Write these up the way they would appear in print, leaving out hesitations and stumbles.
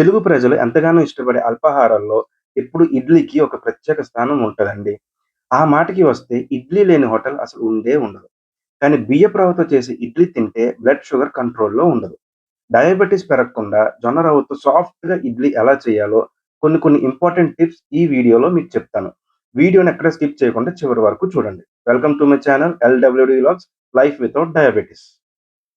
తెలుగు ప్రజలు ఎంతగానో ఇష్టపడే అల్పాహారాల్లో ఎప్పుడు ఇడ్లీకి ఒక ప్రత్యేక స్థానం ఉంటదండి. ఆ మాటకి వస్తే ఇడ్లీ లేని హోటల్ అసలు ఉండే ఉండదు. కానీ బియ్యపు రవ్వతో చేసే ఇడ్లీ తింటే బ్లడ్ షుగర్ కంట్రోల్‌లో ఉండదు. డయాబెటిస్ పెరగకుండా జొన్న రవ్వతో సాఫ్ట్‌గా ఇడ్లీ ఎలా చేయాలో కొన్ని కొన్ని ఇంపార్టెంట్ టిప్స్ ఈ వీడియోలో మీకు చెప్తాను. వీడియోని ఎక్కడ స్కిప్ చేయకుండా చివరి వరకు చూడండి. Welcome to my channel LWD vlogs life without diabetes.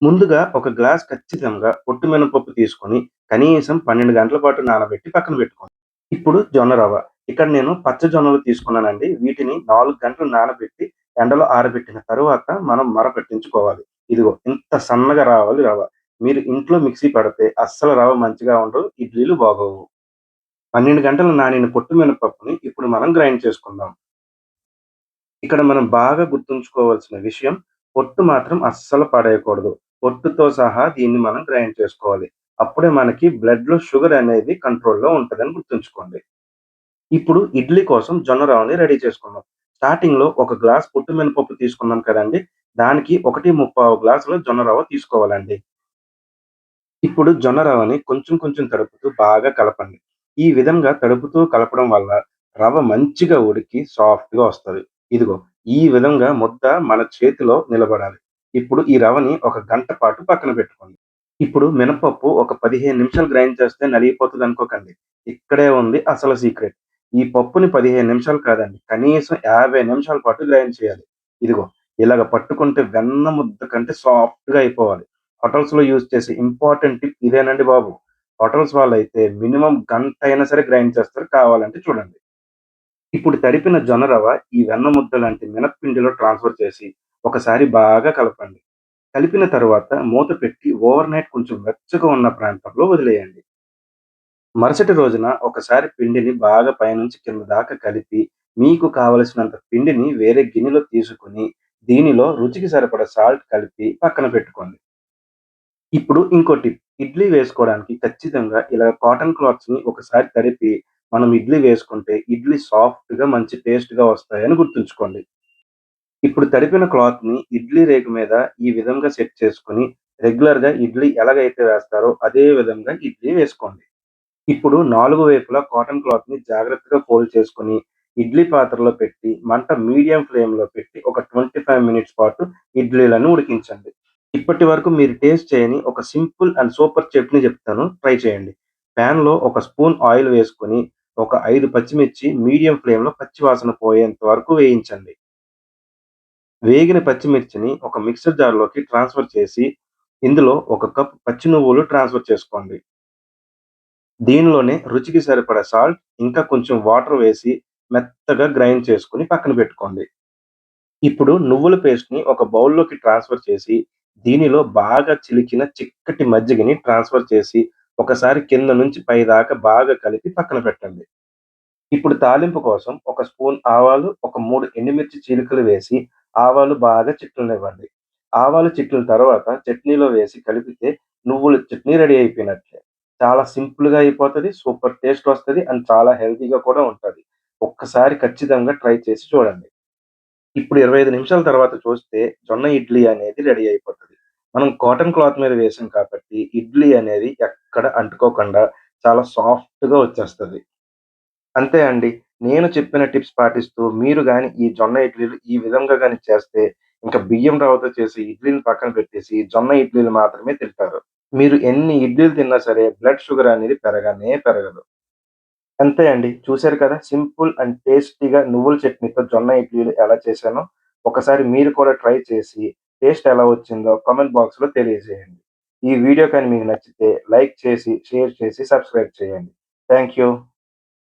ముందుగా ఒక గ్లాస్ ఖచ్చితంగా పొట్టు మినపప్పు తీసుకొని కనీసం 12 గంటల పాటు నానబెట్టి పక్కన పెట్టుకోండి. ఇప్పుడు జొన్న రవ్వ. ఇక్కడ నేను పచ్చ జొన్నలు తీసుకున్నానండి. వీటిని 4 గంటలు నానబెట్టి ఎండలో ఆరబెట్టిన తరువాత మనం మరపట్టించుకోవాలి. ఇదిగో ఇంత సన్నగా రావాలి రవ్వ. మీరు ఇంట్లో మిక్సీ పడితే అస్సలు రవ్వ మంచిగా ఉండదు. ఇడ్లీలు బాగోవు. 12 గంటలు నానిన పొట్టు మినపప్పుని ఇప్పుడు మనం గ్రైండ్ చేసుకుందాం. ఇక్కడ మనం బాగా గుర్తుంచుకోవాల్సిన విషయం పొట్టు మాత్రం అస్సలు పడేయకూడదు. పొట్టుతో సహా దీన్ని మనం గ్రైండ్ చేసుకోవాలి. అప్పుడే మనకి బ్లడ్‌లో షుగర్ అనేది కంట్రోల్‌లో ఉంటదని గుర్తుంచుకోండి. ఇప్పుడు ఇడ్లీ కోసం జొన్న రవ్వని రెడీ చేసుకుందాం. స్టార్టింగ్‌లో ఒక గ్లాస్ పొట్టు మినపప్పు తీసుకున్నాం కదండీ! దానికి 1:35 గ్లాసుల జొన్న రవ్వ తీసుకోవాలండి. ఇప్పుడు జొన్న రవ్వని కొంచెం కొంచెం తడుపుతూ బాగా కలపండి. ఈ విధంగా తడుపుతూ కలపడం వల్ల రవ్వ మంచిగా ఉడికి సాఫ్ట్‌గా వస్తది. ఇదిగో ఈ విధంగా ముద్ద మన చేతిలో నిలబడాలి. ఇప్పుడు ఈ రవ్వని ఒక గంట పాటు పక్కన పెట్టుకోండి. ఇప్పుడు మినపప్పు ఒక 15 నిమిషాలు గ్రైండ్ చేస్తే నలిగిపోతదనుకోకండి. ఇక్కడే ఉంది అసలు సీక్రెట్. ఈ పప్పుని 15 నిమిషాలు కాదండి, కనీసం 50 నిమిషాల పాటు గ్రైండ్ చేయాలి. ఇదిగో ఇలాగ పట్టుకుంటే వెన్న ముద్ద కంటే సాఫ్ట్‌గా అయిపోవాలి. హోటల్స్‌లో యూజ్ చేసే ఇంపార్టెంట్ టిప్ ఇదేనండి బాబు. హోటల్స్ వాళ్ళైతే మినిమమ్ గంట అయినా సరే గ్రైండ్ చేస్తారు. కావాలంటే చూడండి. ఇప్పుడు తడిపిన జొన్న రవ్వ ఈ వెన్న ముద్ద లాంటి మినప్పిండిలో ట్రాన్స్‌ఫర్ చేసి ఒకసారి బాగా కలపండి. కలిపిన తరువాత మూత పెట్టి ఓవర్ నైట్ కొంచెం వెచ్చగా ఉన్న ప్రాంతంలో వదిలేయండి. మరుసటి రోజున ఒకసారి పిండిని బాగా పైనుంచి కింద దాకా కలిపి, మీకు కావలసినంత పిండిని వేరే గిన్నెలో తీసుకొని, దీనిలో రుచికి సరిపడా సాల్ట్ కలిపి పక్కన పెట్టుకోండి. ఇప్పుడు ఇంకో టిప్. ఇడ్లీ వేసుకోవడానికి ఖచ్చితంగా ఇలా కాటన్ క్లాత్స్‌ని ఒకసారి తడిపి, మనం ఇడ్లీ వేసుకుంటే ఇడ్లీ సాఫ్ట్‌గా మంచి టేస్ట్‌గా వస్తాయని గుర్తుంచుకోండి. ఇప్పుడు తడిపిన క్లాత్‌ని ఇడ్లీ రేకు మీద ఈ విధంగా సెట్ చేసుకొని, రెగ్యులర్‌గా ఇడ్లీ ఎలాగైతే వేస్తారో అదే విధంగా ఇడ్లీ వేసుకోండి. ఇప్పుడు 4 వైపులా కాటన్ క్లాత్‌ని జాగ్రత్తగా ఫోల్డ్ చేసుకొని, ఇడ్లీ పాత్రలో పెట్టి, మంట మీడియం ఫ్లేమ్‌లో పెట్టి ఒక 25 మినిట్స్ పాటు ఇడ్లీలను ఉడికించండి. ఇప్పటి వరకు మీరు టేస్ట్ చేయని ఒక సింపుల్ అండ్ సూపర్ చట్నీ చెప్తాను. ట్రై చేయండి. పాన్‌లో ఒక స్పూన్ ఆయిల్ వేసుకొని, ఒక 5 పచ్చిమిర్చి మీడియం ఫ్లేమ్‌లో పచ్చి వాసన పోయేంత వరకు వేయించండి. వేగిన పచ్చిమిర్చిని ఒక మిక్సర్ జార్‌లోకి ట్రాన్స్‌ఫర్ చేసి, ఇందులో ఒక కప్ పచ్చి నువ్వులు ట్రాన్స్‌ఫర్ చేసుకోండి. దీనిలోనే రుచికి సరిపడా సాల్ట్, ఇంకా కొంచెం వాటర్ వేసి మెత్తగా గ్రైండ్ చేసుకొని పక్కన పెట్టుకోండి. ఇప్పుడు నువ్వుల పేస్ట్‌ని ఒక బౌల్‌లోకి ట్రాన్స్‌ఫర్ చేసి, దీనిలో బాగా చిలికిన చిక్కటి మజ్జిగని ట్రాన్స్‌ఫర్ చేసి, ఒకసారి కింద నుంచి పైదాకా బాగా కలిపి పక్కన పెట్టండి. ఇప్పుడు తాలింపు కోసం ఒక స్పూన్ ఆవాలు, ఒక 3 ఎండుమిర్చి చీలికలు వేసి, ఆవాలు బాగా చిట్లనివ్వండి. ఆవాలు చిట్లిన తర్వాత చట్నీలో వేసి కలిపితే నువ్వుల చట్నీ రెడీ అయిపోయినట్లే. చాలా సింపుల్‌గా అయిపోతది. సూపర్ టేస్ట్ వస్తది. అండ్ చాలా హెల్తీగా కూడా ఉంటది. ఒక్కసారి ఖచ్చితంగా ట్రై చేసి చూడండి. ఇప్పుడు 25 నిమిషాల తర్వాత చూస్తే జొన్న ఇడ్లీ అనేది రెడీ అయిపోతది. మనం కాటన్ క్లాత్ మీద వేసాం కాబట్టి ఇడ్లీ అనేది ఎక్కడ అంటుకోకుండా చాలా సాఫ్ట్‌గా వచ్చేస్తది. అంతే అండి. నేను చెప్పిన టిప్స్ పాటిస్తూ మీరు గాని ఈ జొన్న ఇడ్లీలు ఈ విధంగా గాని చేస్తే ఇంక బియ్యం రవ్వతో చేసే ఇడ్లీని పక్కన పెట్టేసి జొన్న ఇడ్లీలు మాత్రమే తింటారు. మీరు ఎన్ని ఇడ్లీలు తిన్నా సరే బ్లడ్ షుగర్ అనేది పెరగనే పెరగదు. అంతే అండి. చూసారు కదా! సింపుల్ అండ్ టేస్టీగా నువ్వుల చట్నీతో జొన్న ఇడ్లీలు ఎలా చేశానో, ఒకసారి మీరు కూడా ట్రై చేసి టేస్ట్ ఎలా వచ్చిందో కామెంట్ బాక్స్‌లో తెలియజేయండి. ఈ వీడియో కానీ మీకు నచ్చితే లైక్ చేసి, షేర్ చేసి, సబ్స్క్రైబ్ చేయండి. Thank you.